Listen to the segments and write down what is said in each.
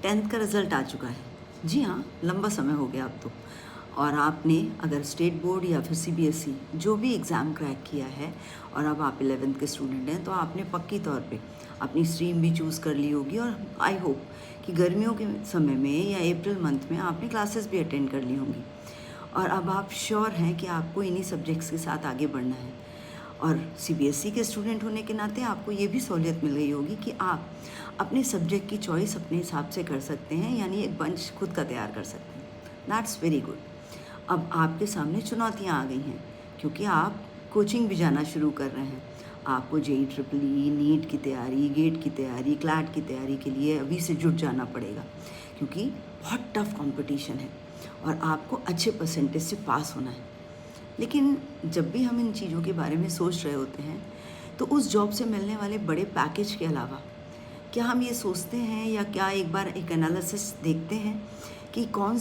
10th का result आ चुका है। जी हाँ, लंबा समय हो गया अब तो। और आपने अगर स्टेट बोर्ड या फिर सीबीएसई जो भी एग्ज़ाम क्रैक किया है और अब आप 11th के स्टूडेंट हैं, तो आपने पक्की तौर पे अपनी स्ट्रीम भी चूज़ कर ली होगी और आई होप कि गर्मियों के समय में या अप्रैल मंथ में आपने क्लासेस भी अटेंड कर ली होंगी। और अब आप श्योर हैं कि आपको इन्हीं सब्जेक्ट्स के साथ आगे बढ़ना है। और सीबीएसई के स्टूडेंट होने के नाते आपको ये भी सहूलियत मिल गई होगी कि आप अपने सब्जेक्ट की चॉइस अपने हिसाब से कर सकते हैं, यानी एक बंच खुद का तैयार कर सकते हैं। That's very good. अब आपके सामने चुनौतियाँ आ गई हैं क्योंकि आप कोचिंग भी जाना शुरू कर रहे हैं। आपको जेईई ट्रिपल ई, नीट की तैयारी, गेट की तैयारी, क्लैट की तैयारी के लिए अभी से जुट जाना पड़ेगा क्योंकि बहुत टफ कंपटीशन है और आपको अच्छे परसेंटेज से पास होना है। लेकिन जब भी हम इन चीज़ों के बारे में सोच रहे होते हैं तो उस जॉब से मिलने वाले बड़े पैकेज के अलावा क्या हम ये सोचते हैं या क्या एक बार एक एनालिसिस देखते हैं कि कौन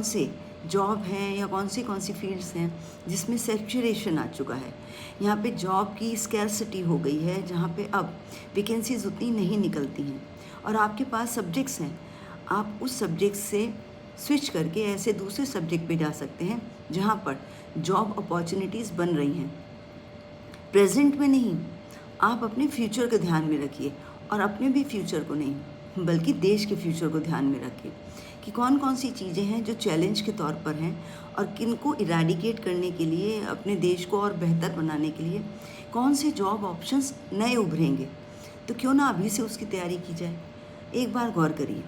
से जॉब हैं या कौन सी फील्ड्स हैं जिसमें सैचुरेशन आ चुका है, यहाँ पे जॉब की स्कैर्सिटी हो गई है, जहाँ पे अब वैकेंसीज उतनी नहीं निकलती हैं और आपके पास सब्जेक्ट्स हैं, आप उस सब्जेक्ट से स्विच करके ऐसे दूसरे सब्जेक्ट पे जा सकते हैं जहाँ पर जॉब अपॉर्चुनिटीज़ बन रही हैं। प्रेजेंट में नहीं, आप अपने फ्यूचर को ध्यान में रखिए और अपने भी फ्यूचर को नहीं बल्कि देश के फ्यूचर को ध्यान में रखिए कि कौन कौन सी चीज़ें हैं जो चैलेंज के तौर पर हैं और किन को इरेडिकेट करने के लिए, अपने देश को और बेहतर बनाने के लिए कौन से जॉब ऑप्शंस नए उभरेंगे। तो क्यों ना अभी से उसकी तैयारी की जाए। एक बार गौर करिए,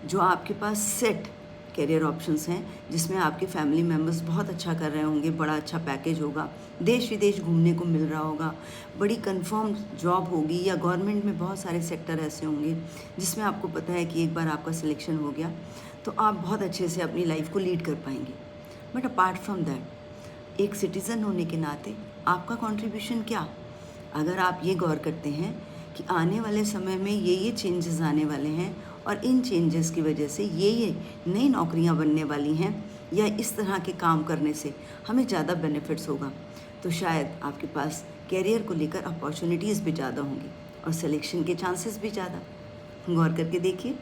जो आपके पास सेट कैरियर ऑप्शंस हैं जिसमें आपके फैमिली मेम्बर्स बहुत अच्छा कर रहे होंगे, बड़ा अच्छा पैकेज होगा, देश विदेश घूमने को मिल रहा होगा, बड़ी कंफर्म जॉब होगी या गवर्नमेंट में बहुत सारे सेक्टर ऐसे होंगे जिसमें आपको पता है कि एक बार आपका सिलेक्शन हो गया तो आप बहुत अच्छे से अपनी लाइफ को लीड कर पाएंगे। बट अपार्ट फ्रॉम दैट, एक सिटीज़न होने के नाते आपका कंट्रीब्यूशन क्या? अगर आप ये गौर करते हैं कि आने वाले समय में ये चेंजेस आने वाले हैं और इन चेंजेस की वजह से ये नई नौकरियां बनने वाली हैं या इस तरह के काम करने से हमें ज़्यादा बेनिफिट्स होगा, तो शायद आपके पास कैरियर को लेकर अपॉर्चुनिटीज़ भी ज़्यादा होंगी और सिलेक्शन के चांसेस भी ज़्यादा। गौर करके देखिए।